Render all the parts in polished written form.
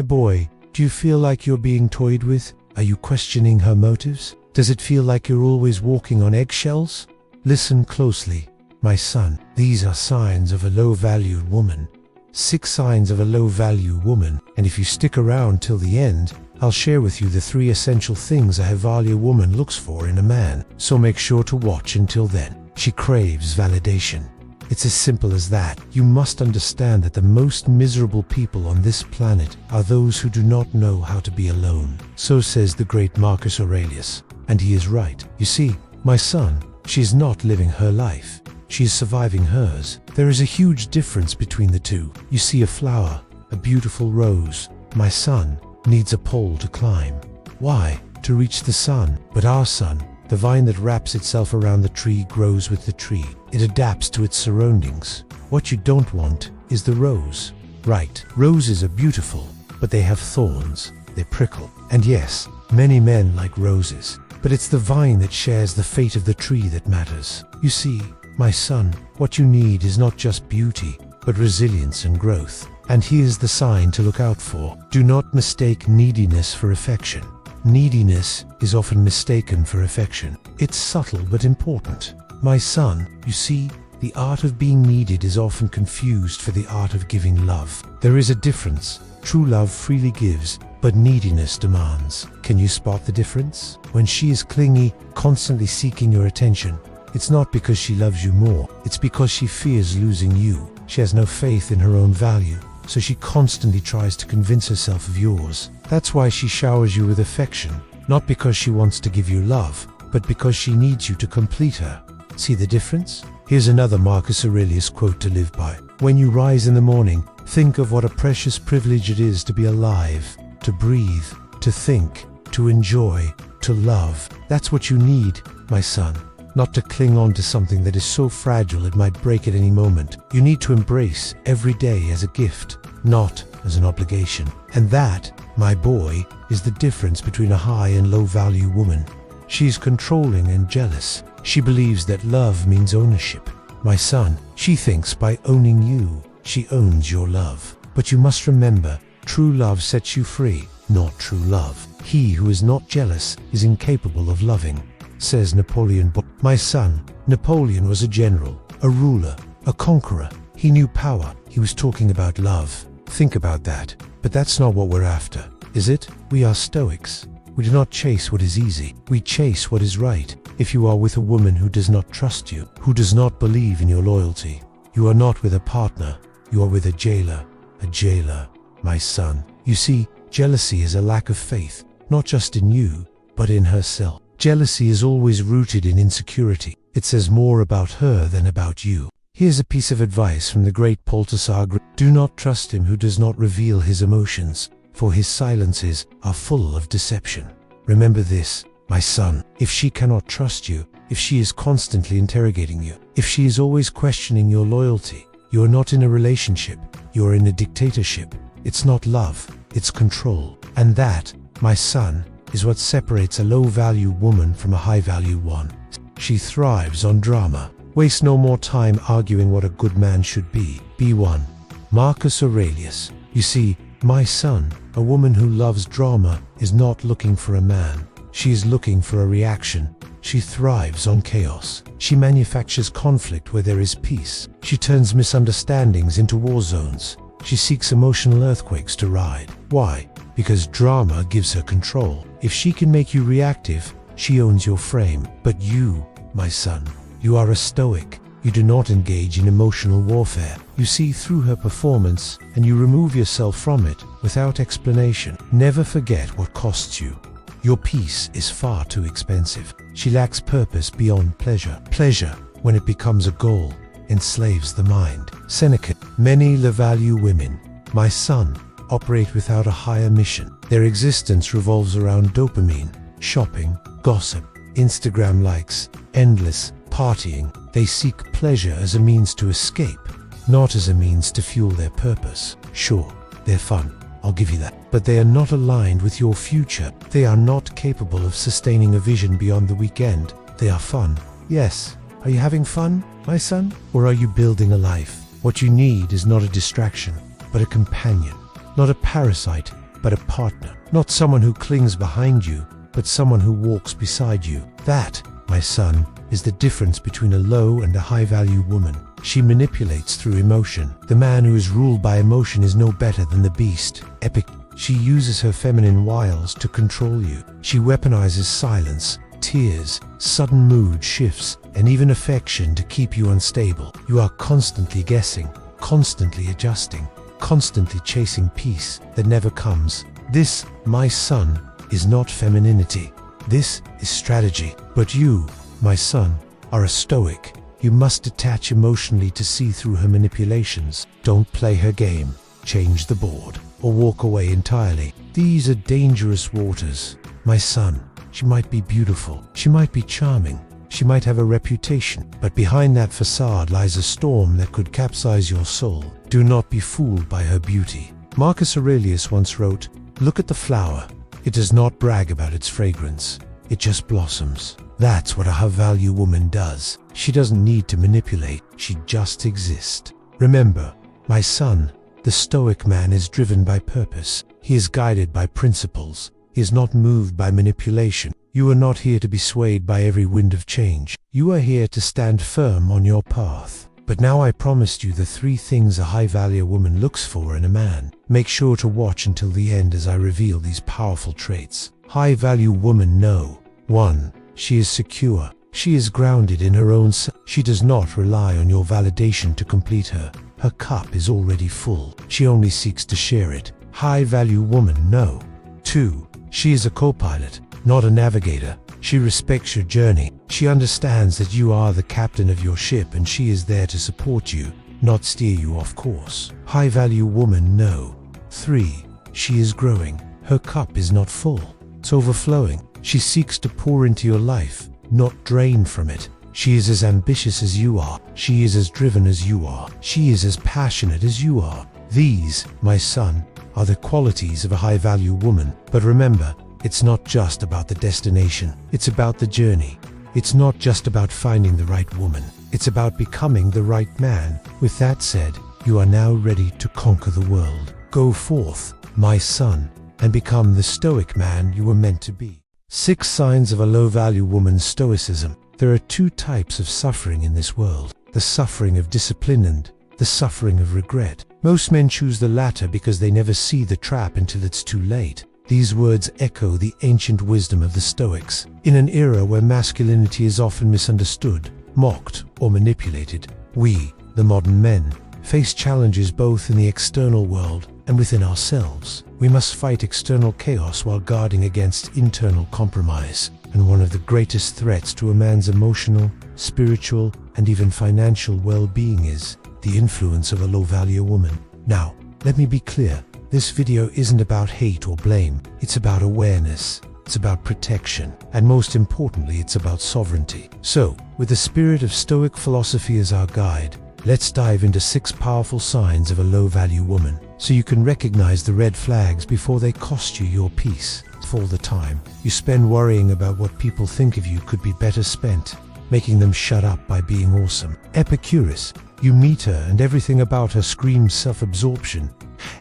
my boy, do you feel like you're being toyed with? Are you questioning her motives? Does it feel like you're always walking on eggshells? Listen closely, my son. These are signs of a low-valued woman. 6 signs of a low-value woman, and if you stick around till the end, I'll share with you the 3 essential things a high-value woman looks for in a man, so make sure to watch until then. She craves validation. It's as simple as that. You must understand that the most miserable people on this planet are those who do not know how to be alone. So says the great Marcus Aurelius, and he is right. You see, my son, she is not living her life. She is surviving hers. There is a huge difference between the two. You see a flower, a beautiful rose. My son needs a pole to climb. Why? To reach the sun. But our sun, the vine that wraps itself around the tree, grows with the tree. It adapts to its surroundings. What you don't want is the rose. Right, roses are beautiful, but they have thorns. They prickle. And yes, many men like roses. But it's the vine that shares the fate of the tree that matters. You see, my son, what you need is not just beauty, but resilience and growth. And here's the sign to look out for. Do not mistake neediness for affection. Neediness is often mistaken for affection. It's subtle but important. My son, you see, the art of being needed is often confused for the art of giving love. There is a difference. True love freely gives, but neediness demands. Can you spot the difference? When she is clingy, constantly seeking your attention, it's not because she loves you more, it's because she fears losing you. She has no faith in her own value, so she constantly tries to convince herself of yours. That's why she showers you with affection, not because she wants to give you love, but because she needs you to complete her. See the difference? Here's another Marcus Aurelius quote to live by. When you rise in the morning, think of what a precious privilege it is to be alive, to breathe, to think, to enjoy, to love. That's what you need, my son. Not to cling on to something that is so fragile it might break at any moment. You need to embrace every day as a gift, not as an obligation. And that, my boy, is the difference between a high and low value woman. She is controlling and jealous. She believes that love means ownership. My son, she thinks by owning you, she owns your love. But you must remember, true love sets you free, not true love. He who is not jealous is incapable of loving, says Napoleon. My son, Napoleon was a general, a ruler, a conqueror. He knew power. He was talking about love. Think about that. But that's not what we're after, is it? We are Stoics. We do not chase what is easy. We chase what is right. If you are with a woman who does not trust you, who does not believe in your loyalty, you are not with a partner. You are with a jailer, my son. You see, jealousy is a lack of faith, not just in you, but in herself. Jealousy is always rooted in insecurity. It says more about her than about you. Here's a piece of advice from the great Balthasar. Do not trust him who does not reveal his emotions, for his silences are full of deception. Remember this, my son. If she cannot trust you, if she is constantly interrogating you, if she is always questioning your loyalty, you are not in a relationship, you are in a dictatorship. It's not love, it's control. And that, my son, is what separates a low-value woman from a high-value one. She thrives on drama. Waste no more time arguing what a good man should be. Be one. Marcus Aurelius. You see, my son, a woman who loves drama is not looking for a man. She is looking for a reaction. She thrives on chaos. She manufactures conflict where there is peace. She turns misunderstandings into war zones. She seeks emotional earthquakes to ride. Why? Because drama gives her control. If she can make you reactive, she owns your frame. But you, my son, you are a Stoic. You do not engage in emotional warfare. You see through her performance and you remove yourself from it without explanation. Never forget what costs you. Your peace is far too expensive. She lacks purpose beyond pleasure. Pleasure, when it becomes a goal, enslaves the mind. Seneca. Many low-value women, my son, operate without a higher mission. Their existence revolves around dopamine, shopping, gossip, Instagram likes, endless partying. They seek pleasure as a means to escape, not as a means to fuel their purpose. Sure, they're fun, I'll give you that. But they are not aligned with your future. They are not capable of sustaining a vision beyond the weekend. They are fun. Yes. Are you having fun, my son? Or are you building a life? What you need is not a distraction, but a companion. Not a parasite, but a partner. Not someone who clings behind you, but someone who walks beside you. That, my son, is the difference between a low and a high-value woman. She manipulates through emotion. The man who is ruled by emotion is no better than the beast. Epic. She uses her feminine wiles to control you. She weaponizes silence, tears, sudden mood shifts, and even affection to keep you unstable. You are constantly guessing, constantly adjusting, constantly chasing peace that never comes. This, my son, is not femininity. This is strategy. But you, my son, are a Stoic. You must detach emotionally to see through her manipulations. Don't play her game, change the board, or walk away entirely. These are dangerous waters. My son, she might be beautiful, she might be charming, she might have a reputation, but behind that facade lies a storm that could capsize your soul. Do not be fooled by her beauty. Marcus Aurelius once wrote, "Look at the flower. It does not brag about its fragrance. It just blossoms." That's what a high-value woman does. She doesn't need to manipulate, she just exists. Remember, my son, the Stoic man is driven by purpose. He is guided by principles. He is not moved by manipulation. You are not here to be swayed by every wind of change. You are here to stand firm on your path. But now I promised you the 3 things a high-value woman looks for in a man. Make sure to watch until the end as I reveal these powerful traits. High-value woman know. 1. She is secure. She is grounded in her own self. She does not rely on your validation to complete her. Her cup is already full. She only seeks to share it. High-value woman know. 2. She is a co-pilot, not a navigator. She respects your journey. She understands that you are the captain of your ship and she is there to support you, not steer you off course. High-value woman know. 3. She is growing. Her cup is not full. It's overflowing. She seeks to pour into your life, not drain from it. She is as ambitious as you are. She is as driven as you are. She is as passionate as you are. These, my son, are the qualities of a high-value woman. But remember, it's not just about the destination. It's about the journey. It's not just about finding the right woman. It's about becoming the right man. With that said, you are now ready to conquer the world. Go forth, my son, and become the Stoic man you were meant to be. 6 signs of a low-value woman's Stoicism. There are 2 types of suffering in this world. The suffering of discipline and the suffering of regret. Most men choose the latter because they never see the trap until it's too late. These words echo the ancient wisdom of the Stoics. In an era where masculinity is often misunderstood, mocked, or manipulated, we, the modern men, face challenges both in the external world and within ourselves. We must fight external chaos while guarding against internal compromise. And one of the greatest threats to a man's emotional, spiritual, and even financial well-being is the influence of a low-value woman. Now, let me be clear. This video isn't about hate or blame. It's about awareness. It's about protection. And most importantly, it's about sovereignty. So, with the spirit of Stoic philosophy as our guide, let's dive into 6 powerful signs of a low-value woman, so you can recognize the red flags before they cost you your peace. All the time you spend worrying about what people think of you could be better spent making them shut up by being awesome. Epicurus. You meet her and everything about her screams self-absorption.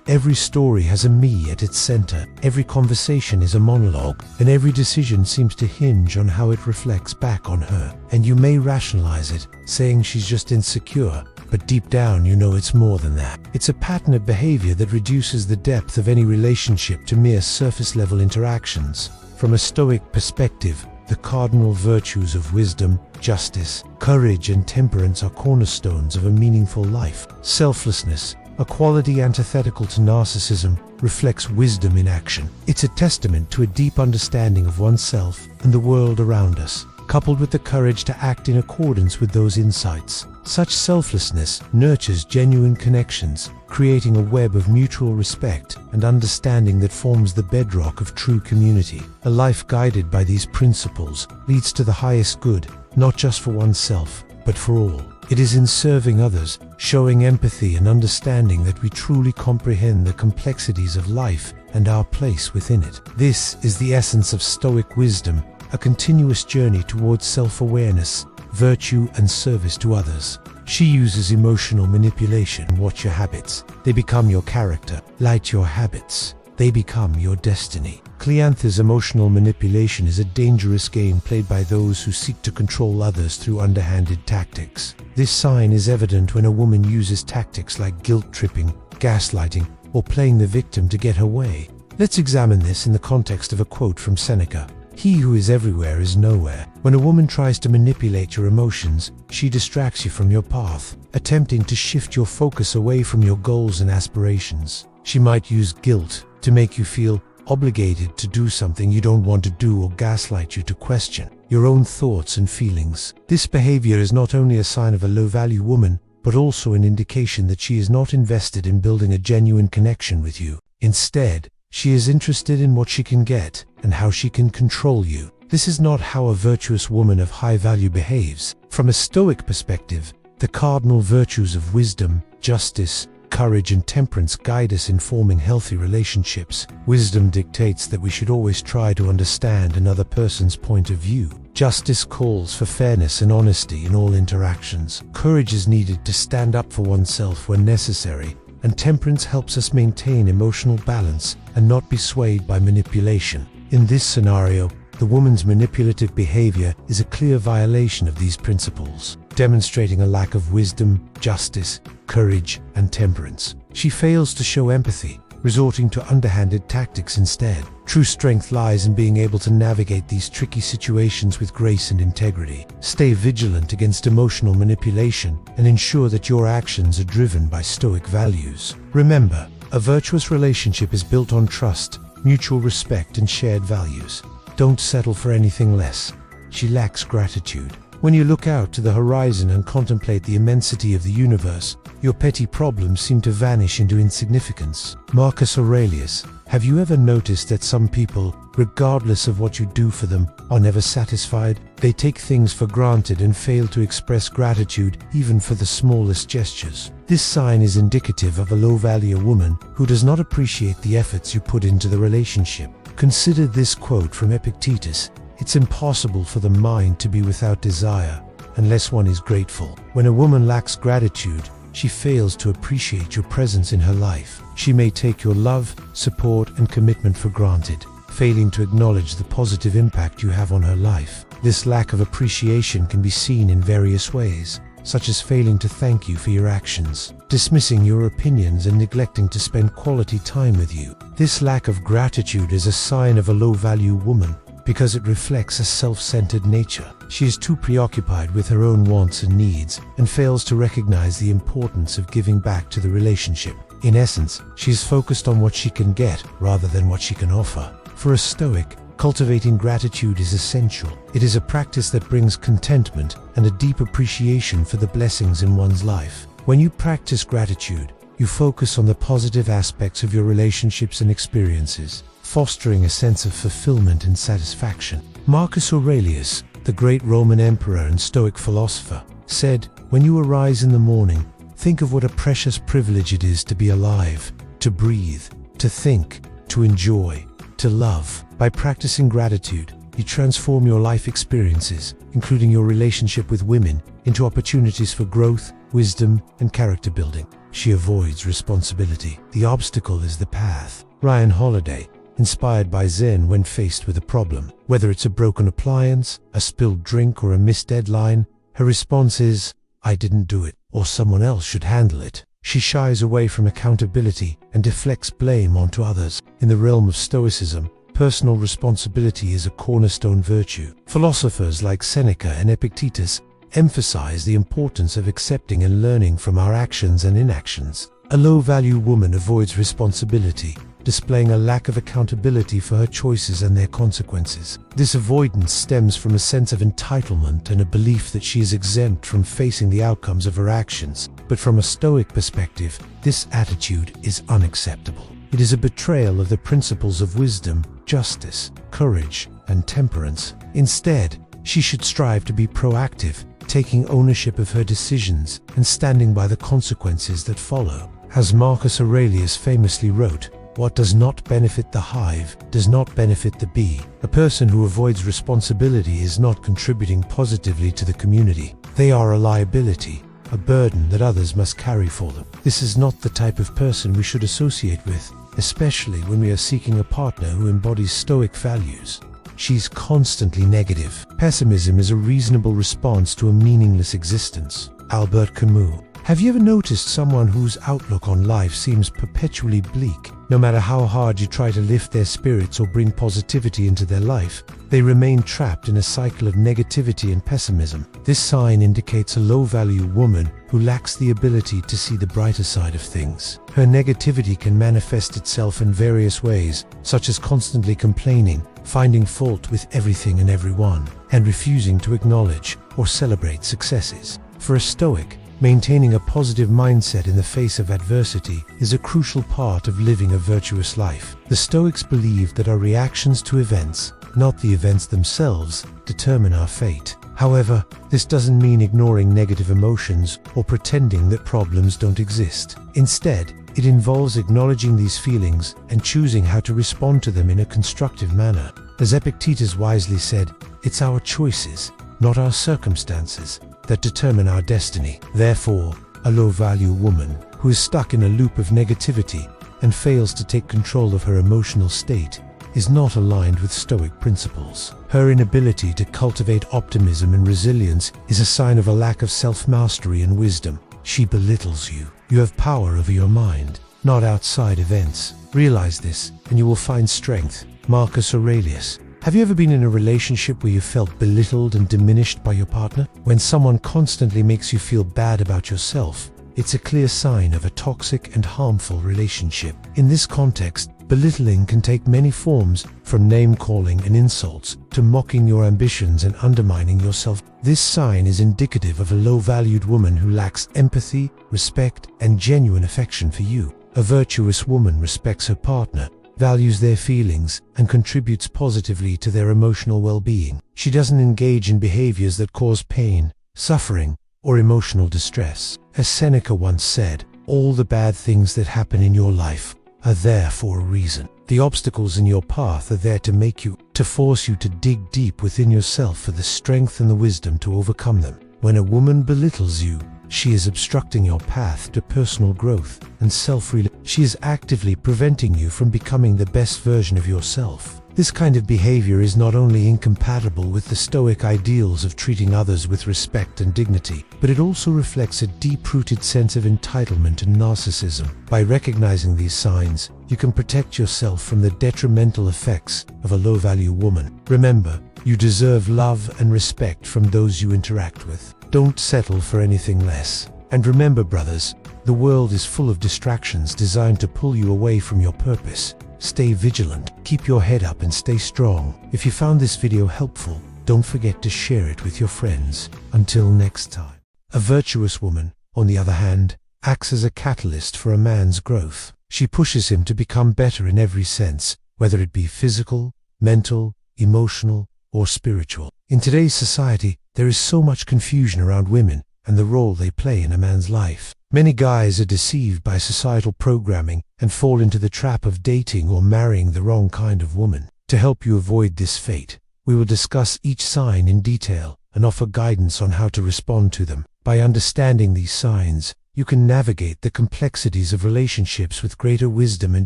Every story has a me at its center. Every conversation is a monologue, and every decision seems to hinge on how it reflects back on her. And you may rationalize it, saying she's just insecure, but deep down you know it's more than that. It's a pattern of behavior that reduces the depth of any relationship to mere surface-level interactions. From a Stoic perspective, the cardinal virtues of wisdom, justice, courage, and temperance are cornerstones of a meaningful life. Selflessness, a quality antithetical to narcissism, reflects wisdom in action. It's a testament to a deep understanding of oneself and the world around us, coupled with the courage to act in accordance with those insights. Such selflessness nurtures genuine connections, creating a web of mutual respect and understanding that forms the bedrock of true community. A life guided by these principles leads to the highest good, not just for oneself, but for all. It is in serving others, showing empathy and understanding that we truly comprehend the complexities of life and our place within it. This is the essence of Stoic wisdom, a continuous journey towards self-awareness, virtue, and service to others. She uses emotional manipulation. Watch your habits. They become your character. Light your habits. they become your destiny. Cleanth's emotional manipulation is a dangerous game played by those who seek to control others through underhanded tactics. This sign is evident when a woman uses tactics like guilt-tripping, gaslighting, or playing the victim to get her way. Let's examine this in the context of a quote from Seneca. "He who is everywhere is nowhere." When a woman tries to manipulate your emotions, she distracts you from your path, attempting to shift your focus away from your goals and aspirations. She might use guilt to make you feel obligated to do something you don't want to do, or gaslight you to question your own thoughts and feelings. This behavior is not only a sign of a low-value woman, but also an indication that she is not invested in building a genuine connection with you. Instead, she is interested in what she can get and how she can control you. This is not how a virtuous woman of high value behaves. From a Stoic perspective, the cardinal virtues of wisdom, justice, courage, and temperance guide us in forming healthy relationships. Wisdom dictates that we should always try to understand another person's point of view. Justice calls for fairness and honesty in all interactions. Courage is needed to stand up for oneself when necessary, and temperance helps us maintain emotional balance and not be swayed by manipulation. In this scenario, the woman's manipulative behavior is a clear violation of these principles, demonstrating a lack of wisdom, justice, courage, and temperance. She fails to show empathy, resorting to underhanded tactics instead. True strength lies in being able to navigate these tricky situations with grace and integrity. Stay vigilant against emotional manipulation and ensure that your actions are driven by Stoic values. Remember, a virtuous relationship is built on trust, mutual respect, and shared values. Don't settle for anything less. She lacks gratitude. When you look out to the horizon and contemplate the immensity of the universe, your petty problems seem to vanish into insignificance. Marcus Aurelius. Have you ever noticed that some people, regardless of what you do for them, are never satisfied? They take things for granted and fail to express gratitude even for the smallest gestures. This sign is indicative of a low-value woman who does not appreciate the efforts you put into the relationship. Consider this quote from Epictetus: "It's impossible for the mind to be without desire, unless one is grateful." When a woman lacks gratitude, she fails to appreciate your presence in her life. She may take your love, support, and commitment for granted, failing to acknowledge the positive impact you have on her life. This lack of appreciation can be seen in various ways, such as failing to thank you for your actions, dismissing your opinions, and neglecting to spend quality time with you. This lack of gratitude is a sign of a low-value woman, because it reflects a self-centered nature. She is too preoccupied with her own wants and needs, and fails to recognize the importance of giving back to the relationship. In essence, she is focused on what she can get rather than what she can offer. For a Stoic, cultivating gratitude is essential. It is a practice that brings contentment and a deep appreciation for the blessings in one's life. When you practice gratitude, you focus on the positive aspects of your relationships and experiences, fostering a sense of fulfillment and satisfaction. Marcus Aurelius, the great Roman emperor and Stoic philosopher, said, "When you arise in the morning, think of what a precious privilege it is to be alive, to breathe, to think, to enjoy, to love." By practicing gratitude, you transform your life experiences, including your relationship with women, into opportunities for growth, wisdom, and character building. She avoids responsibility. The obstacle is the path. Ryan Holiday, inspired by Zen when faced with a problem. Whether it's a broken appliance, a spilled drink, or a missed deadline, her response is, "I didn't do it," or "someone else should handle it." She shies away from accountability and deflects blame onto others. In the realm of Stoicism, personal responsibility is a cornerstone virtue. Philosophers like Seneca and Epictetus emphasize the importance of accepting and learning from our actions and inactions. A low-value woman avoids responsibility, displaying a lack of accountability for her choices and their consequences. This avoidance stems from a sense of entitlement and a belief that she is exempt from facing the outcomes of her actions. But from a Stoic perspective, this attitude is unacceptable. It is a betrayal of the principles of wisdom, justice, courage, and temperance. Instead, she should strive to be proactive, taking ownership of her decisions and standing by the consequences that follow. As Marcus Aurelius famously wrote, "What does not benefit the hive does not benefit the bee." A person who avoids responsibility is not contributing positively to the community. They are a liability, a burden that others must carry for them. This is not the type of person we should associate with, especially when we are seeking a partner who embodies Stoic values. She's constantly negative. Pessimism is a reasonable response to a meaningless existence. Albert Camus. Have you ever noticed someone whose outlook on life seems perpetually bleak? No matter how hard you try to lift their spirits or bring positivity into their life, they remain trapped in a cycle of negativity and pessimism. This sign indicates a low-value woman who lacks the ability to see the brighter side of things. Her negativity can manifest itself in various ways, such as constantly complaining, finding fault with everything and everyone, and refusing to acknowledge or celebrate successes. For a Stoic, maintaining a positive mindset in the face of adversity is a crucial part of living a virtuous life. The Stoics believed that our reactions to events, not the events themselves, determine our fate. However, this doesn't mean ignoring negative emotions or pretending that problems don't exist. Instead, it involves acknowledging these feelings and choosing how to respond to them in a constructive manner. As Epictetus wisely said, it's our choices, not our circumstances, that determine our destiny. Therefore, a low-value woman who is stuck in a loop of negativity and fails to take control of her emotional state is not aligned with Stoic principles. Her inability to cultivate optimism and resilience is a sign of a lack of self-mastery and wisdom. She belittles you. You have power over your mind, not outside events. Realize this, and you will find strength. Marcus Aurelius. Have you ever been in a relationship where you felt belittled and diminished by your partner? When someone constantly makes you feel bad about yourself, it's a clear sign of a toxic and harmful relationship. In this context, belittling can take many forms, from name-calling and insults to mocking your ambitions and undermining yourself. This sign is indicative of a low-valued woman who lacks empathy, respect, and genuine affection for you. A virtuous woman respects her partner, values their feelings, and contributes positively to their emotional well-being. She doesn't engage in behaviors that cause pain, suffering, or emotional distress. As Seneca once said, all the bad things that happen in your life are there for a reason. The obstacles in your path are there to force you to dig deep within yourself for the strength and the wisdom to overcome them. When a woman belittles you, she is obstructing your path to personal growth and self-realization. She is actively preventing you from becoming the best version of yourself. This kind of behavior is not only incompatible with the Stoic ideals of treating others with respect and dignity, but it also reflects a deep-rooted sense of entitlement and narcissism. By recognizing these signs, you can protect yourself from the detrimental effects of a low-value woman. Remember, you deserve love and respect from those you interact with. Don't settle for anything less. And remember, brothers, the world is full of distractions designed to pull you away from your purpose. Stay vigilant, keep your head up, and stay strong. If you found this video helpful, don't forget to share it with your friends. Until next time. A virtuous woman, on the other hand, acts as a catalyst for a man's growth. She pushes him to become better in every sense, whether it be physical, mental, emotional, or spiritual. In today's society, there is so much confusion around women and the role they play in a man's life. Many guys are deceived by societal programming and fall into the trap of dating or marrying the wrong kind of woman. To help you avoid this fate, we will discuss each sign in detail and offer guidance on how to respond to them. By understanding these signs, you can navigate the complexities of relationships with greater wisdom and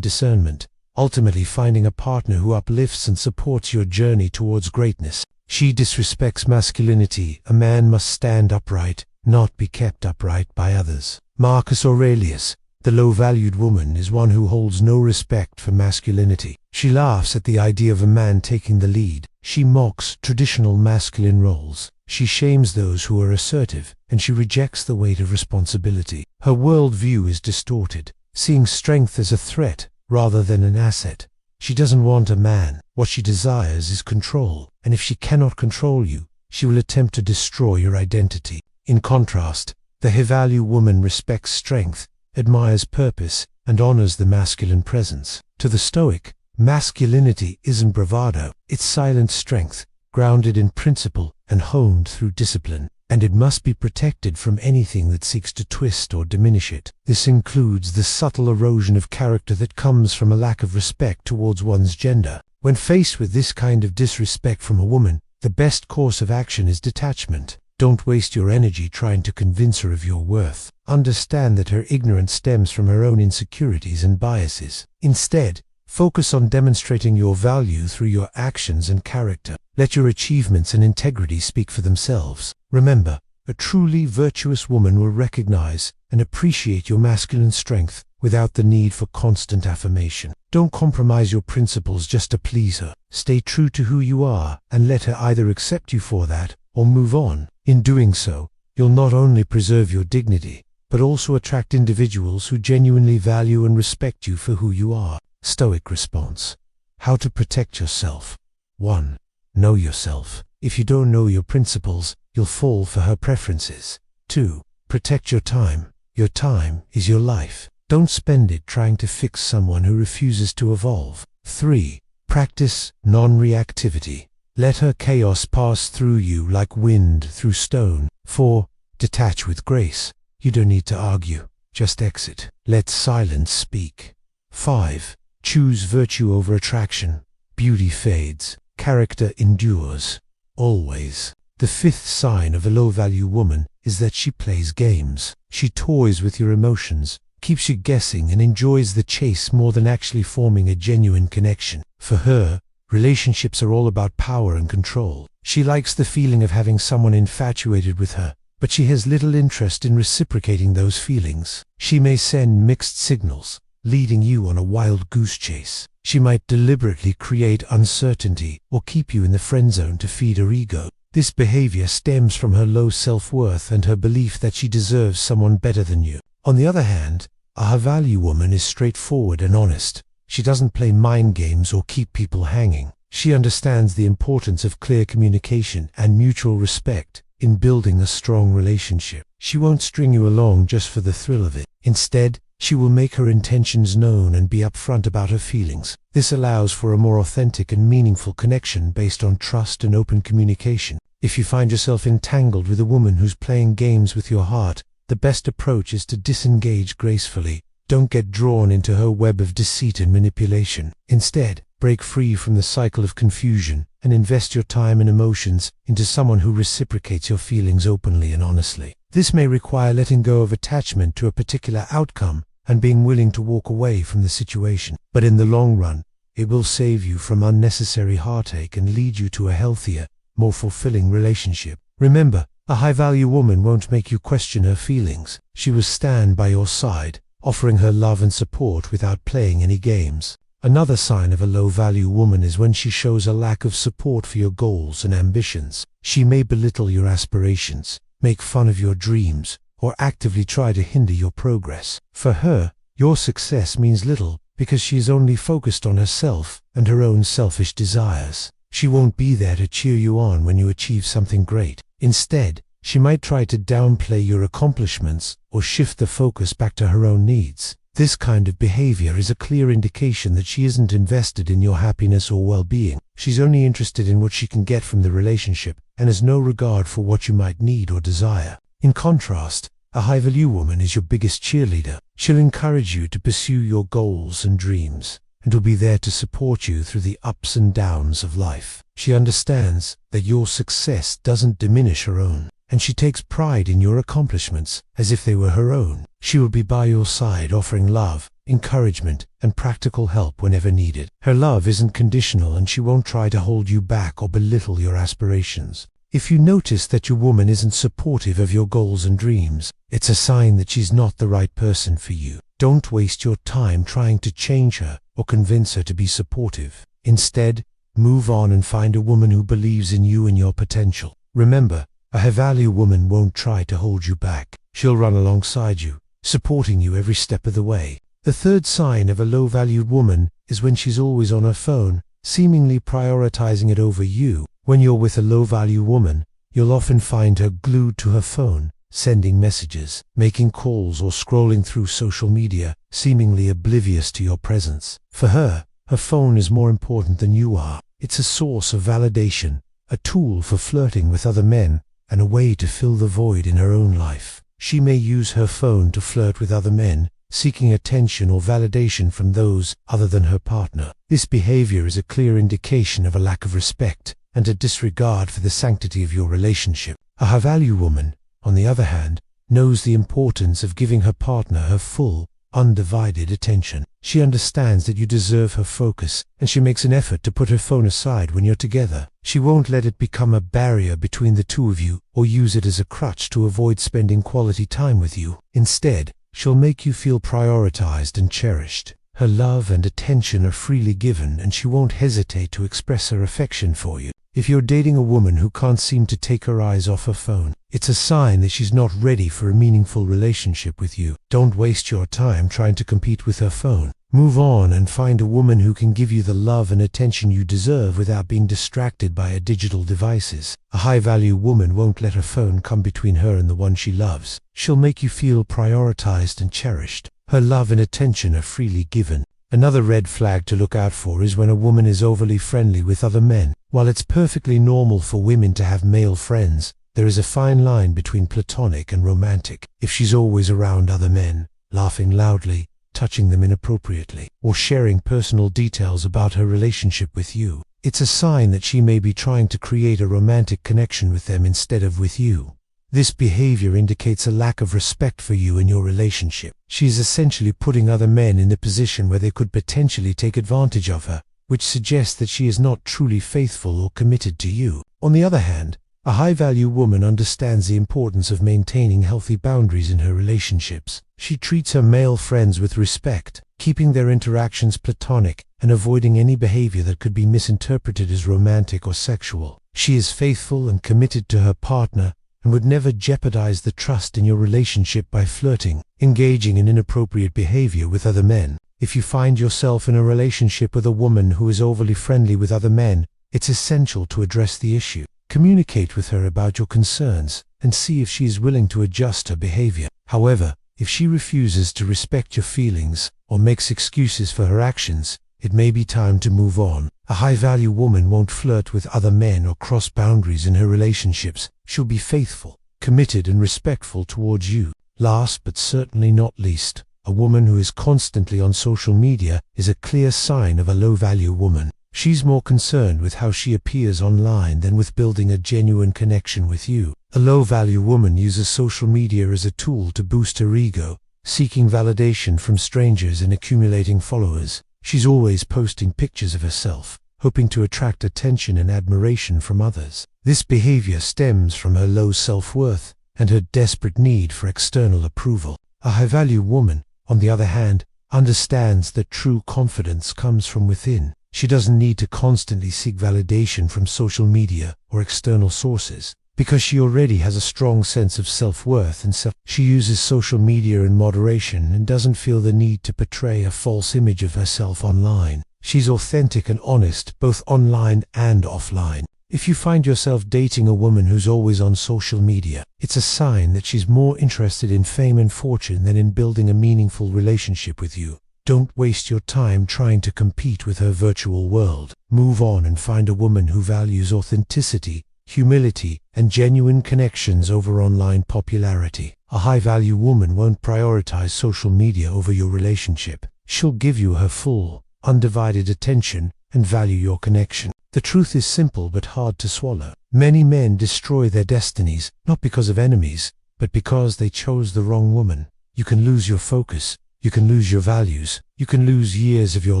discernment, ultimately finding a partner who uplifts and supports your journey towards greatness. She disrespects masculinity. A man must stand upright, not be kept upright by others. Marcus Aurelius. The low-valued woman is one who holds no respect for masculinity. She laughs at the idea of a man taking the lead. She mocks traditional masculine roles. She shames those who are assertive, and she rejects the weight of responsibility. Her worldview is distorted, seeing strength as a threat rather than an asset. She doesn't want a man. What she desires is control, and if she cannot control you, she will attempt to destroy your identity. In contrast, the high-value woman respects strength, admires purpose, and honors the masculine presence. To the Stoic, masculinity isn't bravado, it's silent strength, grounded in principle and honed through discipline, and it must be protected from anything that seeks to twist or diminish it. This includes the subtle erosion of character that comes from a lack of respect towards one's gender. When faced with this kind of disrespect from a woman, the best course of action is detachment. Don't waste your energy trying to convince her of your worth. understand that her ignorance stems from her own insecurities and biases. Instead, focus on demonstrating your value through your actions and character. Let your achievements and integrity speak for themselves. Remember, a truly virtuous woman will recognize and appreciate your masculine strength without the need for constant affirmation. Don't compromise your principles just to please her. Stay true to who you are and let her either accept you for that or move on. In doing so, you'll not only preserve your dignity, but also attract individuals who genuinely value and respect you for who you are. Stoic response. How to protect yourself. 1. Know yourself. If you don't know your principles, you'll fall for her preferences. 2. Protect your time. Your time is your life. Don't spend it trying to fix someone who refuses to evolve. 3. Practice non-reactivity. Let her chaos pass through you like wind through stone. 4. Detach with grace. You don't need to argue, just exit. Let silence speak. 5. Choose virtue over attraction. Beauty fades, character endures. Always. The 5th sign of a low-value woman is that she plays games. She toys with your emotions, keeps you guessing, and enjoys the chase more than actually forming a genuine connection. For her, relationships are all about power and control. She likes the feeling of having someone infatuated with her, but she has little interest in reciprocating those feelings. She may send mixed signals, leading you on a wild goose chase. She might deliberately create uncertainty or keep you in the friend zone to feed her ego. This behavior stems from her low self-worth and her belief that she deserves someone better than you. On the other hand, a high-value woman is straightforward and honest. She doesn't play mind games or keep people hanging. She understands the importance of clear communication and mutual respect in building a strong relationship. She won't string you along just for the thrill of it. Instead, she will make her intentions known and be upfront about her feelings. This allows for a more authentic and meaningful connection based on trust and open communication. If you find yourself entangled with a woman who's playing games with your heart, the best approach is to disengage gracefully. Don't get drawn into her web of deceit and manipulation. Instead, break free from the cycle of confusion and invest your time and emotions into someone who reciprocates your feelings openly and honestly. This may require letting go of attachment to a particular outcome and being willing to walk away from the situation. But in the long run, it will save you from unnecessary heartache and lead you to a healthier, more fulfilling relationship. Remember, a high-value woman won't make you question her feelings. She will stand by your side, offering her love and support without playing any games. Another sign of a low-value woman is when she shows a lack of support for your goals and ambitions. She may belittle your aspirations, make fun of your dreams, or actively try to hinder your progress. For her, your success means little because she is only focused on herself and her own selfish desires. She won't be there to cheer you on when you achieve something great. Instead, she might try to downplay your accomplishments or shift the focus back to her own needs. This kind of behavior is a clear indication that she isn't invested in your happiness or well-being. She's only interested in what she can get from the relationship and has no regard for what you might need or desire. In contrast, a high-value woman is your biggest cheerleader. She'll encourage you to pursue your goals and dreams, and will be there to support you through the ups and downs of life. She understands that your success doesn't diminish her own, and she takes pride in your accomplishments as if they were her own. She will be by your side, offering love, encouragement, and practical help whenever needed. Her love isn't conditional, and she won't try to hold you back or belittle your aspirations. If you notice that your woman isn't supportive of your goals and dreams, it's a sign that she's not the right person for you. Don't waste your time trying to change her or convince her to be supportive. Instead, move on and find a woman who believes in you and your potential. Remember, a high-value woman won't try to hold you back. She'll run alongside you, supporting you every step of the way. The 3rd sign of a low-valued woman is when she's always on her phone, seemingly prioritizing it over you. When you're with a low-value woman, you'll often find her glued to her phone, sending messages, making calls, or scrolling through social media, seemingly oblivious to your presence. For her, her phone is more important than you are. It's a source of validation, a tool for flirting with other men, and a way to fill the void in her own life. She may use her phone to flirt with other men, seeking attention or validation from those other than her partner. This behavior is a clear indication of a lack of respect and a disregard for the sanctity of your relationship. A high-value woman, on the other hand, knows the importance of giving her partner her full, undivided attention. She understands that you deserve her focus, and she makes an effort to put her phone aside when you're together. She won't let it become a barrier between the two of you or use it as a crutch to avoid spending quality time with you. Instead, she'll make you feel prioritized and cherished. Her love and attention are freely given, and she won't hesitate to express her affection for you. If you're dating a woman who can't seem to take her eyes off her phone, it's a sign that she's not ready for a meaningful relationship with you. Don't waste your time trying to compete with her phone. Move on and find a woman who can give you the love and attention you deserve without being distracted by her digital devices. A high-value woman won't let her phone come between her and the one she loves. She'll make you feel prioritized and cherished. Her love and attention are freely given. Another red flag to look out for is when a woman is overly friendly with other men. While it's perfectly normal for women to have male friends, there is a fine line between platonic and romantic. If she's always around other men, laughing loudly, touching them inappropriately, or sharing personal details about her relationship with you, it's a sign that she may be trying to create a romantic connection with them instead of with you. This behavior indicates a lack of respect for you and your relationship. She is essentially putting other men in a position where they could potentially take advantage of her, which suggests that she is not truly faithful or committed to you. On the other hand, a high-value woman understands the importance of maintaining healthy boundaries in her relationships. She treats her male friends with respect, keeping their interactions platonic and avoiding any behavior that could be misinterpreted as romantic or sexual. She is faithful and committed to her partner and would never jeopardize the trust in your relationship by flirting, engaging in inappropriate behavior with other men. If you find yourself in a relationship with a woman who is overly friendly with other men, it's essential to address the issue. Communicate with her about your concerns and see if she is willing to adjust her behavior. However, if she refuses to respect your feelings or makes excuses for her actions, it may be time to move on. A high-value woman won't flirt with other men or cross boundaries in her relationships. She'll be faithful, committed, and respectful towards you. Last but certainly not least, a woman who is constantly on social media is a clear sign of a low-value woman. She's more concerned with how she appears online than with building a genuine connection with you. A low-value woman uses social media as a tool to boost her ego, seeking validation from strangers and accumulating followers. She's always posting pictures of herself, hoping to attract attention and admiration from others. This behavior stems from her low self-worth and her desperate need for external approval. A high-value woman, on the other hand, understands that true confidence comes from within. She doesn't need to constantly seek validation from social media or external sources, because she already has a strong sense of self-worth and She uses social media in moderation and doesn't feel the need to portray a false image of herself online. She's authentic and honest, both online and offline. If you find yourself dating a woman who's always on social media, it's a sign that she's more interested in fame and fortune than in building a meaningful relationship with you. Don't waste your time trying to compete with her virtual world. Move on and find a woman who values authenticity, humility, and genuine connections over online popularity. A high-value woman won't prioritize social media over your relationship. She'll give you her full, undivided attention and value your connection. The truth is simple but hard to swallow. Many men destroy their destinies, not because of enemies, but because they chose the wrong woman. You can lose your focus. You can lose your values. You can lose years of your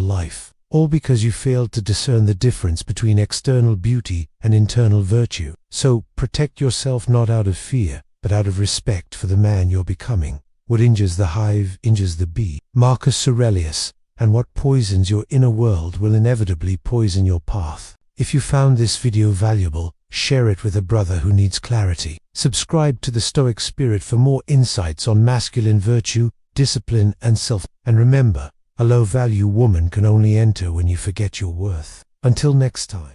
life, all because you failed to discern the difference between external beauty and internal virtue. So protect yourself not out of fear, but out of respect for the man you're becoming. What injures the hive injures the bee. Marcus Aurelius. And what poisons your inner world will inevitably poison your path. If you found this video valuable, share it with a brother who needs clarity. Subscribe to the Stoic Spirit for more insights on masculine virtue, discipline, and self. And remember, a low-value woman can only enter when you forget your worth. Until next time.